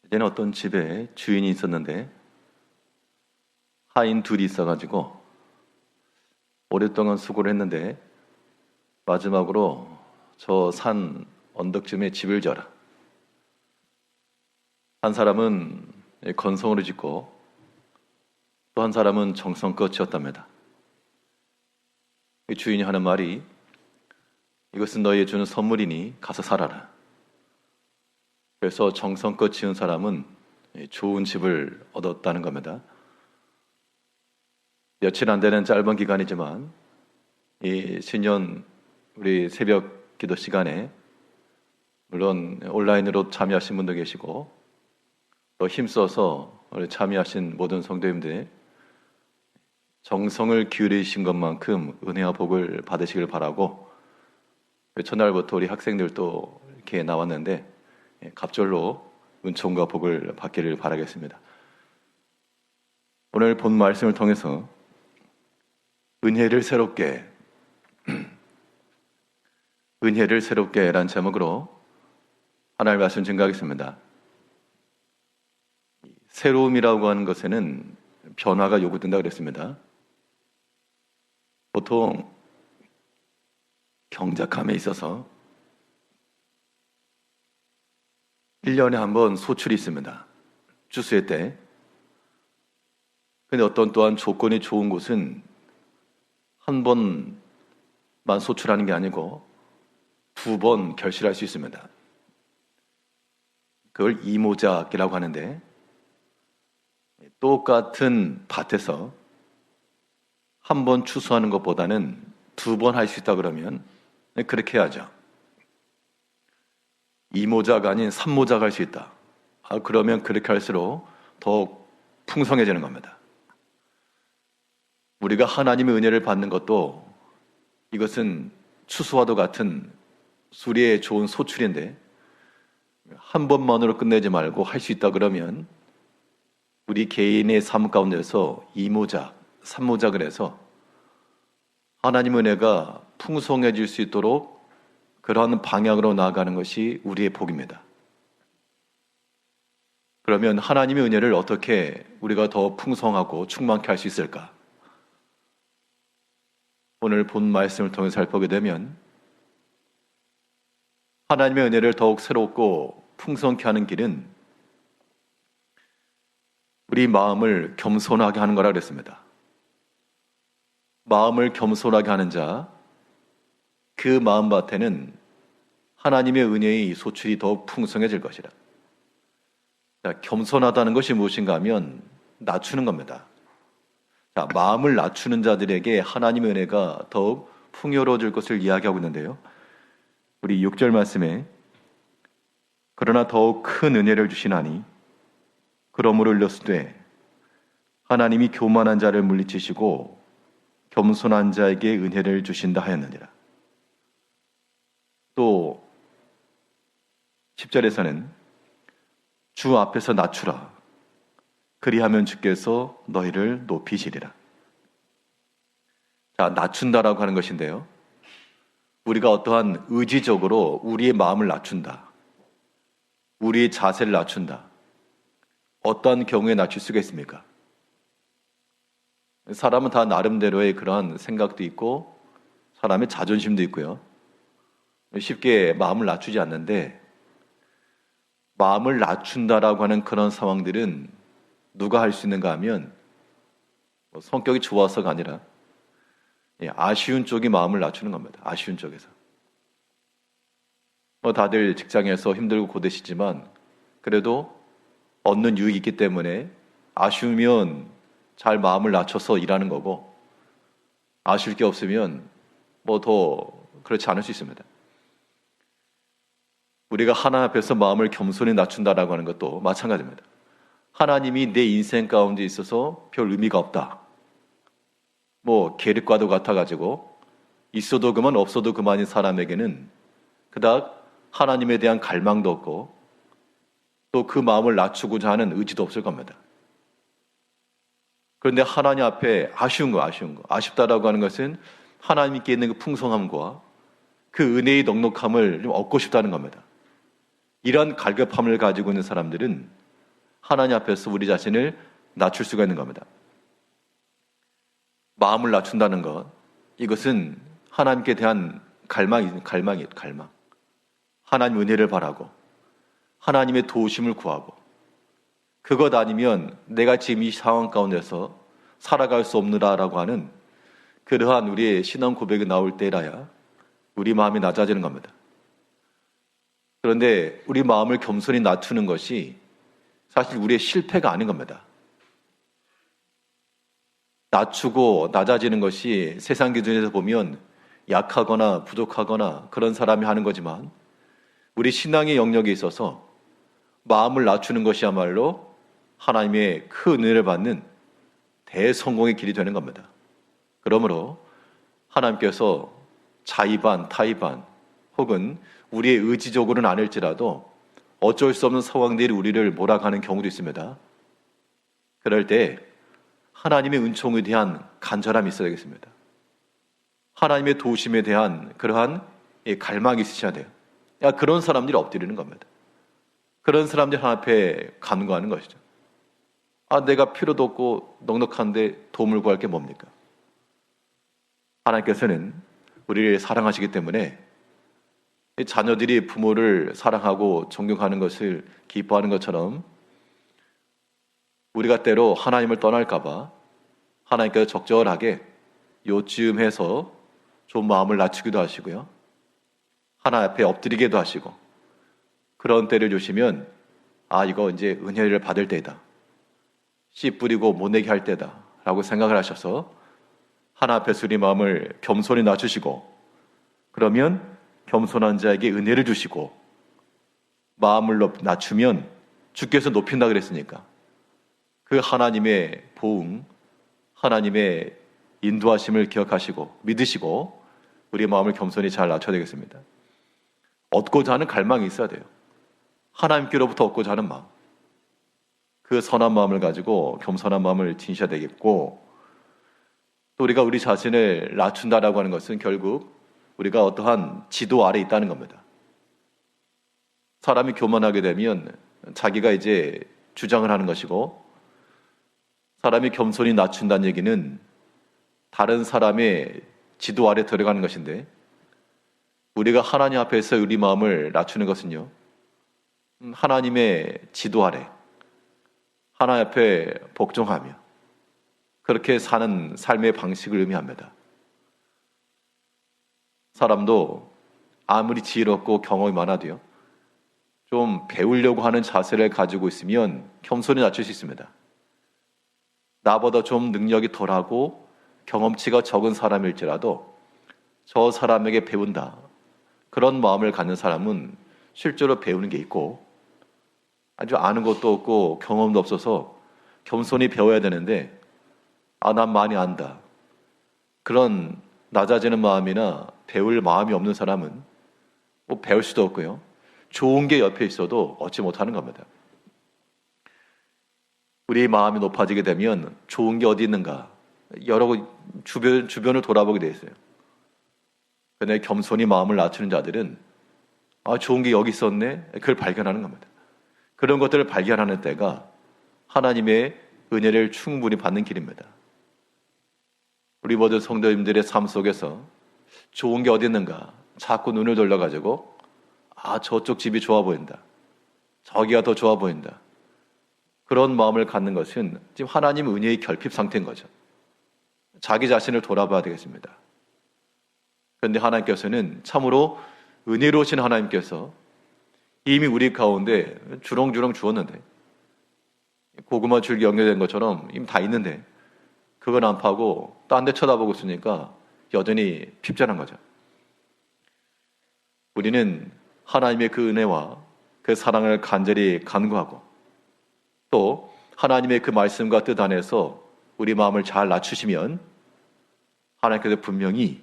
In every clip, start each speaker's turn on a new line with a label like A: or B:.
A: 예전에 어떤 집에 주인이 있었는데 하인 둘이 있어가지고 오랫동안 수고를 했는데 마지막으로 저 산 언덕쯤에 집을 지어라. 한 사람은 건성으로 짓고 또 한 사람은 정성껏 지었답니다. 이 주인이 하는 말이 이것은 너희에 주는 선물이니 가서 살아라. 그래서 정성껏 지은 사람은 좋은 집을 얻었다는 겁니다. 며칠 안 되는 짧은 기간이지만 이 신년 우리 새벽 기도 시간에 물론 온라인으로 참여하신 분도 계시고 또 힘써서 참여하신 모든 성도님들 정성을 기울이신 것만큼 은혜와 복을 받으시길 바라고 첫날부터 우리 학생들도 이렇게 나왔는데 갑절로 은총과 복을 받기를 바라겠습니다. 오늘 본 말씀을 통해서 은혜를 새롭게 라는 제목으로 하나님의 말씀 증거하겠습니다. 새로움이라고 하는 것에는 변화가 요구된다고 그랬습니다. 보통 경작함에 있어서 1년에 한 번 소출이 있습니다. 추수의 때. 근데 또한 조건이 좋은 곳은 한 번만 소출하는 게 아니고 2번 결실할 수 있습니다. 그걸 이모작이라고 하는데 똑같은 밭에서 한 번 추수하는 것보다는 2번 할 수 있다 그러면 그렇게 해야죠. 이모작 아닌 3모작 할 수 있다. 그러면 그렇게 할수록 더욱 풍성해지는 겁니다. 우리가 하나님의 은혜를 받는 것도 이것은 추수와도 같은 수리의 좋은 소출인데 한 번만으로 끝내지 말고 할 수 있다 그러면 우리 개인의 삶 가운데서 2모작, 3모작을 해서 하나님의 은혜가 풍성해질 수 있도록 그러한 방향으로 나아가는 것이 우리의 복입니다. 그러면 하나님의 은혜를 어떻게 우리가 더 풍성하고 충만케 할 수 있을까? 오늘 본 말씀을 통해 살펴보게 되면 하나님의 은혜를 더욱 새롭고 풍성케 하는 길은 우리 마음을 겸손하게 하는 거라 그랬습니다. 마음을 겸손하게 하는 자, 그 마음밭에는 하나님의 은혜의 소출이 더욱 풍성해질 것이라. 자, 겸손하다는 것이 무엇인가 하면 낮추는 겁니다. 자, 마음을 낮추는 자들에게 하나님의 은혜가 더욱 풍요로워질 것을 이야기하고 있는데요. 우리 6절 말씀에 그러나 더욱 큰 은혜를 주시나니 그러므로 일렀으되 하나님이 교만한 자를 물리치시고 겸손한 자에게 은혜를 주신다 하였느니라. 또 10절에서는 주 앞에서 낮추라. 그리하면 주께서 너희를 높이시리라. 자, 낮춘다라고 하는 것인데요. 우리가 어떠한 의지적으로 우리의 마음을 낮춘다. 우리의 자세를 낮춘다. 어떠한 경우에 낮출 수가 있습니까? 사람은 다 나름대로의 그러한 생각도 있고 사람의 자존심도 있고요. 쉽게 마음을 낮추지 않는데 마음을 낮춘다라고 하는 그런 상황들은 누가 할 수 있는가 하면 성격이 좋아서가 아니라 아쉬운 쪽이 마음을 낮추는 겁니다. 아쉬운 쪽에서. 다들 직장에서 힘들고 고되시지만 그래도 얻는 유익이 있기 때문에 아쉬우면 잘 마음을 낮춰서 일하는 거고 아쉬울 게 없으면 더 그렇지 않을 수 있습니다. 우리가 하나님 앞에서 마음을 겸손히 낮춘다라고 하는 것도 마찬가지입니다. 하나님이 내 인생 가운데 있어서 별 의미가 없다. 계륵과도 같아가지고 있어도 그만 없어도 그만인 사람에게는 그닥 하나님에 대한 갈망도 없고 또 그 마음을 낮추고자 하는 의지도 없을 겁니다. 그런데 하나님 앞에 아쉽다라고 하는 것은 하나님께 있는 그 풍성함과 그 은혜의 넉넉함을 좀 얻고 싶다는 겁니다. 이런 갈급함을 가지고 있는 사람들은 하나님 앞에서 우리 자신을 낮출 수가 있는 겁니다. 마음을 낮춘다는 것, 이것은 하나님께 대한 갈망이에요. 갈망. 하나님 은혜를 바라고 하나님의 도우심을 구하고, 그것 아니면 내가 지금 이 상황 가운데서 살아갈 수 없느라라고 하는 그러한 우리의 신앙 고백이 나올 때라야 우리 마음이 낮아지는 겁니다. 그런데 우리 마음을 겸손히 낮추는 것이 사실 우리의 실패가 아닌 겁니다. 낮추고 낮아지는 것이 세상 기준에서 보면 약하거나 부족하거나 그런 사람이 하는 거지만, 우리 신앙의 영역에 있어서 마음을 낮추는 것이야말로 하나님의 큰 은혜를 받는 대성공의 길이 되는 겁니다. 그러므로 하나님께서 자의반, 타의반 혹은 우리의 의지적으로는 아닐지라도 어쩔 수 없는 상황들이 우리를 몰아가는 경우도 있습니다. 그럴 때 하나님의 은총에 대한 간절함이 있어야 되겠습니다. 하나님의 도우심에 대한 그러한 갈망이 있으셔야 돼요. 그런 사람들이 엎드리는 겁니다. 그런 사람들이 하나님 앞에 간구하는 것이죠. 내가 필요도 없고 넉넉한데 도움을 구할 게 뭡니까? 하나님께서는 우리를 사랑하시기 때문에 자녀들이 부모를 사랑하고 존경하는 것을 기뻐하는 것처럼, 우리가 때로 하나님을 떠날까 봐 하나님께서 적절하게 요쯤해서 좀 마음을 낮추기도 하시고요, 하나님 앞에 엎드리게도 하시고, 그런 때를 주시면 이거 이제 은혜를 받을 때다, 씨 뿌리고 못 내게 할 때다 라고 생각을 하셔서 하나님 앞에서 우리 마음을 겸손히 낮추시고, 그러면 겸손한 자에게 은혜를 주시고, 마음을 낮추면 주께서 높인다 그랬으니까 그 하나님의 보응, 하나님의 인도하심을 기억하시고 믿으시고 우리 마음을 겸손히 잘 낮춰야 되겠습니다. 얻고자 하는 갈망이 있어야 돼요. 하나님께로부터 얻고자 하는 마음, 그 선한 마음을 가지고 겸손한 마음을 지니셔야 되겠고, 또 우리가 우리 자신을 낮춘다라고 하는 것은 결국 우리가 어떠한 지도 아래 있다는 겁니다. 사람이 교만하게 되면 자기가 이제 주장을 하는 것이고, 사람이 겸손히 낮춘다는 얘기는 다른 사람의 지도 아래 들어가는 것인데, 우리가 하나님 앞에서 우리 마음을 낮추는 것은요, 하나님의 지도 아래 하나님 앞에 복종하며 그렇게 사는 삶의 방식을 의미합니다. 사람도 아무리 지혜롭고 경험이 많아도요, 좀 배우려고 하는 자세를 가지고 있으면 겸손히 낮출 수 있습니다. 나보다 좀 능력이 덜하고 경험치가 적은 사람일지라도 저 사람에게 배운다, 그런 마음을 갖는 사람은 실제로 배우는 게 있고, 아주 아는 것도 없고 경험도 없어서 겸손히 배워야 되는데 난 많이 안다, 그런 낮아지는 마음이나 배울 마음이 없는 사람은 뭐 배울 수도 없고요, 좋은 게 옆에 있어도 얻지 못하는 겁니다. 우리 마음이 높아지게 되면 좋은 게 어디 있는가 여러 주변을 돌아보게 돼 있어요. 그런데 겸손히 마음을 낮추는 자들은 좋은 게 여기 있었네, 그걸 발견하는 겁니다. 그런 것들을 발견하는 때가 하나님의 은혜를 충분히 받는 길입니다. 우리 모든 성도님들의 삶 속에서 좋은 게 어디 있는가 자꾸 눈을 돌려가지고 저쪽 집이 좋아 보인다, 저기가 더 좋아 보인다, 그런 마음을 갖는 것은 지금 하나님 은혜의 결핍 상태인 거죠. 자기 자신을 돌아봐야 되겠습니다. 그런데 하나님께서는 참으로 은혜로우신 하나님께서 이미 우리 가운데 주렁주렁 주었는데, 고구마 줄기 연결된 것처럼 이미 다 있는데 그건 안 파고 딴 데 쳐다보고 있으니까 여전히 핍전한 거죠. 우리는 하나님의 그 은혜와 그 사랑을 간절히 간구하고, 또 하나님의 그 말씀과 뜻 안에서 우리 마음을 잘 낮추시면 하나님께서 분명히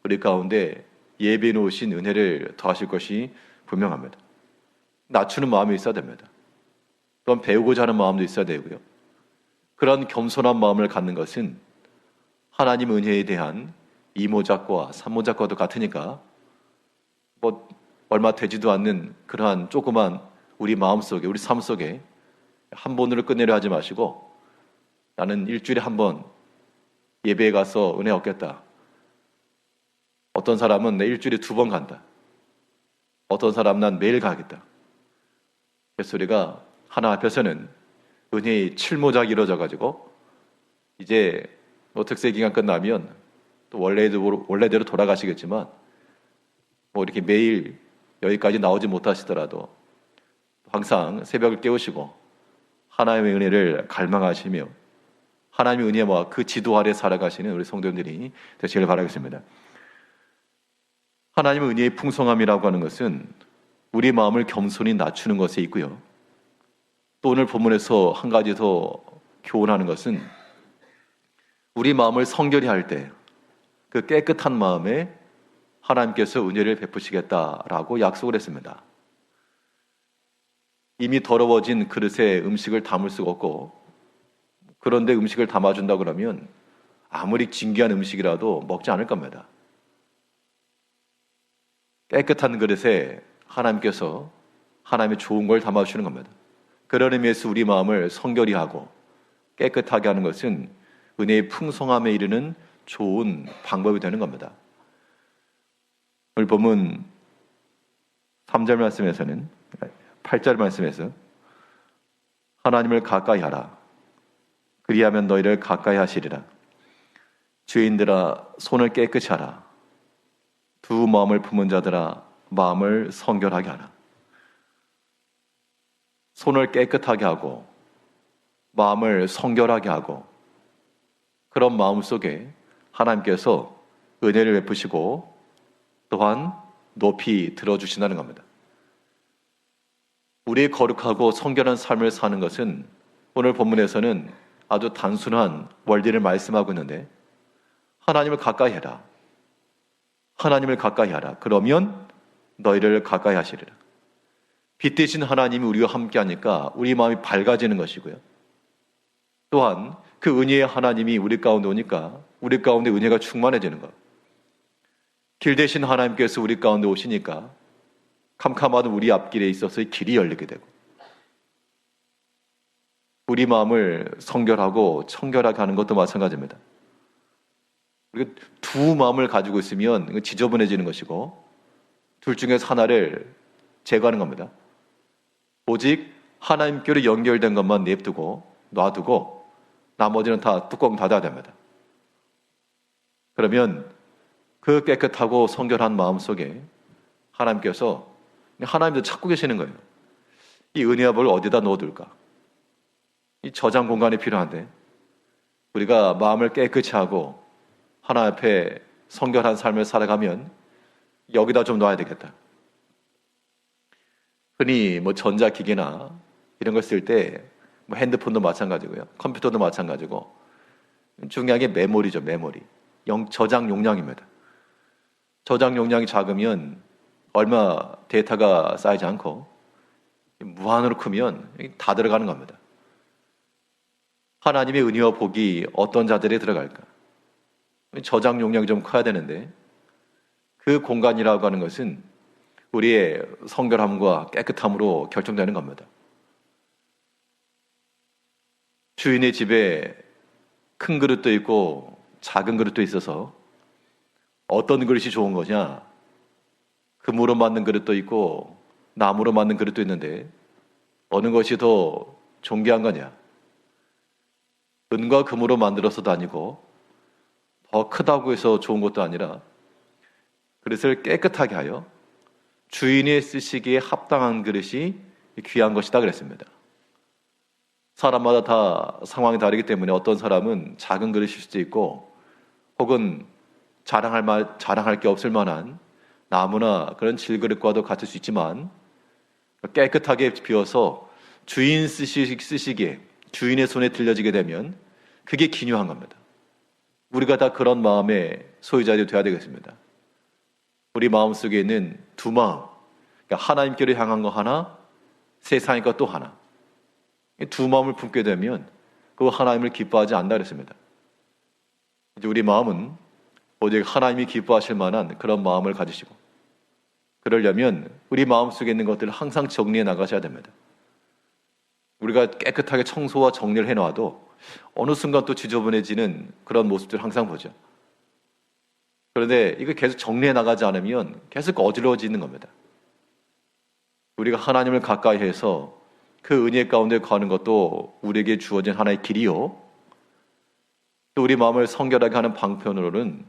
A: 우리 가운데 예비해 놓으신 은혜를 더하실 것이 분명합니다. 낮추는 마음이 있어야 됩니다. 또한 배우고자 하는 마음도 있어야 되고요. 그런 겸손한 마음을 갖는 것은 하나님 은혜에 대한 이모작과 산모작과도 같으니까 얼마 되지도 않는 그러한 조그만 우리 마음속에, 우리 삶 속에 한 번으로 끝내려 하지 마시고 나는 일주일에 한 번 예배에 가서 은혜 얻겠다. 어떤 사람은 내 일주일에 2번 간다. 어떤 사람은 난 매일 가겠다. 그래서 우리가 하나님 앞에서는 은혜의 칠모작이 이루어져가지고 이제 특세 기간 끝나면 또 원래대로 돌아가시겠지만 이렇게 매일 여기까지 나오지 못하시더라도 항상 새벽을 깨우시고 하나님의 은혜를 갈망하시며 하나님의 은혜와 그 지도 아래 살아가시는 우리 성도님들이 되시길 바라겠습니다. 하나님의 은혜의 풍성함이라고 하는 것은 우리 마음을 겸손히 낮추는 것에 있고요. 또 오늘 본문에서 한 가지 더 교훈하는 것은 우리 마음을 성결히 할 때 그 깨끗한 마음에 하나님께서 은혜를 베푸시겠다라고 약속을 했습니다. 이미 더러워진 그릇에 음식을 담을 수가 없고 그런데 음식을 담아준다 그러면 아무리 진귀한 음식이라도 먹지 않을 겁니다. 깨끗한 그릇에 하나님께서 하나님의 좋은 걸 담아주시는 겁니다. 그런 의미에서 우리 마음을 성결히 하고 깨끗하게 하는 것은 은혜의 풍성함에 이르는 좋은 방법이 되는 겁니다. 오늘 본문 3절 말씀에서는 8절 말씀에서 하나님을 가까이 하라. 그리하면 너희를 가까이 하시리라. 죄인들아 손을 깨끗이 하라. 두 마음을 품은 자들아 마음을 성결하게 하라. 손을 깨끗하게 하고 마음을 성결하게 하고 그런 마음 속에 하나님께서 은혜를 베푸시고 또한 높이 들어주신다는 겁니다. 우리의 거룩하고 성결한 삶을 사는 것은 오늘 본문에서는 아주 단순한 원리를 말씀하고 있는데 하나님을 가까이 해라. 하나님을 가까이 하라. 그러면 너희를 가까이 하시리라. 빛 대신 하나님이 우리와 함께 하니까 우리 마음이 밝아지는 것이고요. 또한 그 은혜의 하나님이 우리 가운데 오니까 우리 가운데 은혜가 충만해지는 것. 길 대신 하나님께서 우리 가운데 오시니까 캄캄한 우리 앞길에 있어서의 길이 열리게 되고 우리 마음을 성결하고 청결하게 하는 것도 마찬가지입니다. 우리가 두 마음을 가지고 있으면 지저분해지는 것이고 둘 중에서 하나를 제거하는 겁니다. 오직 하나님께로 연결된 것만 놔두고 나머지는 다 뚜껑 닫아야 됩니다. 그러면 그 깨끗하고 성결한 마음 속에 하나님께서 하나님도 찾고 계시는 거예요. 이 은혜와 뭘 어디다 넣어둘까? 이 저장 공간이 필요한데 우리가 마음을 깨끗이 하고 하나님 앞에 성결한 삶을 살아가면 여기다 좀 놔야 되겠다. 흔히 전자기기나 이런 걸 쓸 때 핸드폰도 마찬가지고요. 컴퓨터도 마찬가지고 중요한 게 메모리죠. 메모리. 저장 용량입니다. 저장 용량이 작으면 얼마 데이터가 쌓이지 않고 무한으로 크면 다 들어가는 겁니다. 하나님의 은혜와 복이 어떤 자들에 들어갈까? 저장 용량이 좀 커야 되는데 그 공간이라고 하는 것은 우리의 성결함과 깨끗함으로 결정되는 겁니다. 주인의 집에 큰 그릇도 있고 작은 그릇도 있어서 어떤 그릇이 좋은 거냐? 금으로 만든 그릇도 있고 나무로 만든 그릇도 있는데 어느 것이 더 존귀한 거냐? 은과 금으로 만들어서도 아니고 더 크다고 해서 좋은 것도 아니라 그릇을 깨끗하게 하여 주인이 쓰시기에 합당한 그릇이 귀한 것이다 그랬습니다. 사람마다 다 상황이 다르기 때문에 어떤 사람은 작은 그릇일 수도 있고 혹은 자랑할 게 없을 만한 나무나 그런 질그릇과도 같을 수 있지만 깨끗하게 비워서 주인 쓰시기에 주인의 손에 들려지게 되면 그게 기묘한 겁니다. 우리가 다 그런 마음의 소유자들이 되어야 되겠습니다. 우리 마음속에 있는 두 마음, 그러니까 하나님께로 향한 거 하나, 세상의 것 또 하나. 이 두 마음을 품게 되면 그 하나님을 기뻐하지 않는다 그랬습니다. 이제 우리 마음은 오직 하나님이 기뻐하실 만한 그런 마음을 가지시고 그러려면 우리 마음속에 있는 것들을 항상 정리해 나가셔야 됩니다. 우리가 깨끗하게 청소와 정리를 해놔도 어느 순간 또 지저분해지는 그런 모습들을 항상 보죠. 그런데 이거 계속 정리해 나가지 않으면 계속 어지러워지는 겁니다. 우리가 하나님을 가까이 해서 그 은혜 가운데 가는 것도 우리에게 주어진 하나의 길이요. 또 우리 마음을 성결하게 하는 방편으로는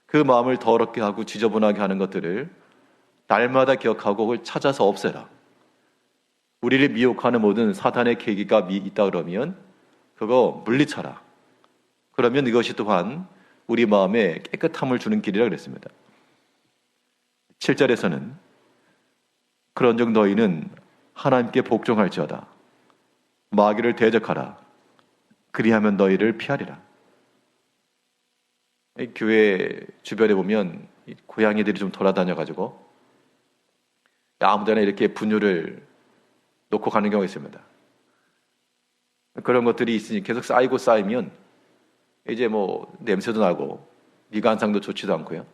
A: 그 마음을 더럽게 하고 지저분하게 하는 것들을 날마다 기억하고 그걸 찾아서 없애라. 우리를 미혹하는 모든 사탄의 계기가 있다 그러면 그거 물리쳐라. 그러면 이것이 또한 우리 마음에 깨끗함을 주는 길이라 그랬습니다. 7절에서는 그런즉 너희는 하나님께 복종할지어다. 마귀를 대적하라. 그리하면 너희를 피하리라. 교회 주변에 보면 고양이들이 좀 돌아다녀가지고 아무데나 이렇게 분유를 놓고 가는 경우가 있습니다. 그런 것들이 있으니 계속 쌓이면 이제 뭐 냄새도 나고 미관상도 좋지도 않고요.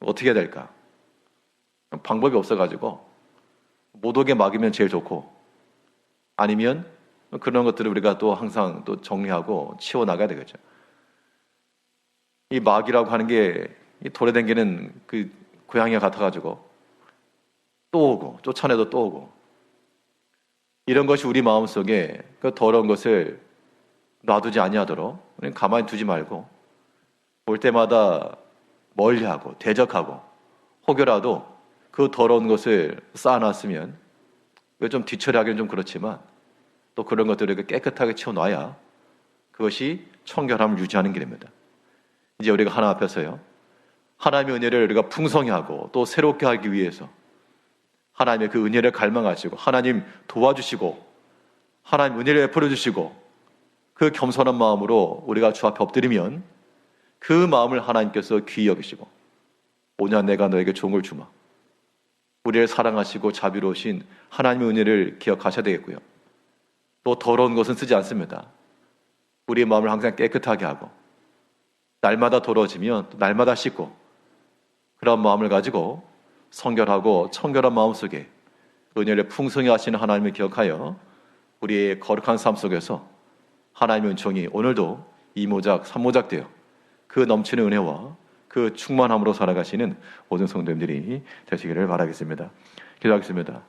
A: 어떻게 해야 될까? 방법이 없어가지고 못 오게 막으면 제일 좋고, 아니면 그런 것들을 우리가 또 항상 또 정리하고 치워나가야 되겠죠. 이 마귀라고 하는 게 돌에 댕기는 그 고양이가 같아가지고 또 오고 쫓아내도 또 오고, 이런 것이 우리 마음속에 그 더러운 것을 놔두지 아니하도록 우리는 가만히 두지 말고 올 때마다 멀리하고 대적하고, 혹여라도 그 더러운 것을 쌓아놨으면 좀 뒤처리하기는 좀 그렇지만 또 그런 것들을 깨끗하게 치워놔야 그것이 청결함을 유지하는 길입니다. 이제 우리가 하나님 앞에서요, 하나님의 은혜를 우리가 풍성히 하고 또 새롭게 하기 위해서 하나님의 그 은혜를 갈망하시고 하나님 도와주시고 하나님 은혜를 베풀어 주시고 그 겸손한 마음으로 우리가 주 앞에 엎드리면 그 마음을 하나님께서 귀히 여기시고 오냐 내가 너에게 좋은 걸 주마. 우리를 사랑하시고 자비로우신 하나님의 은혜를 기억하셔야 되겠고요. 또 더러운 것은 쓰지 않습니다. 우리의 마음을 항상 깨끗하게 하고 날마다 더러워지면 또 날마다 씻고, 그런 마음을 가지고 성결하고 청결한 마음 속에 은혜를 풍성히 하시는 하나님을 기억하여 우리의 거룩한 삶 속에서 하나님의 은총이 오늘도 이모작 삼모작 되어 그 넘치는 은혜와 그 충만함으로 살아가시는 모든 성도님들이 되시기를 바라겠습니다. 기도하겠습니다.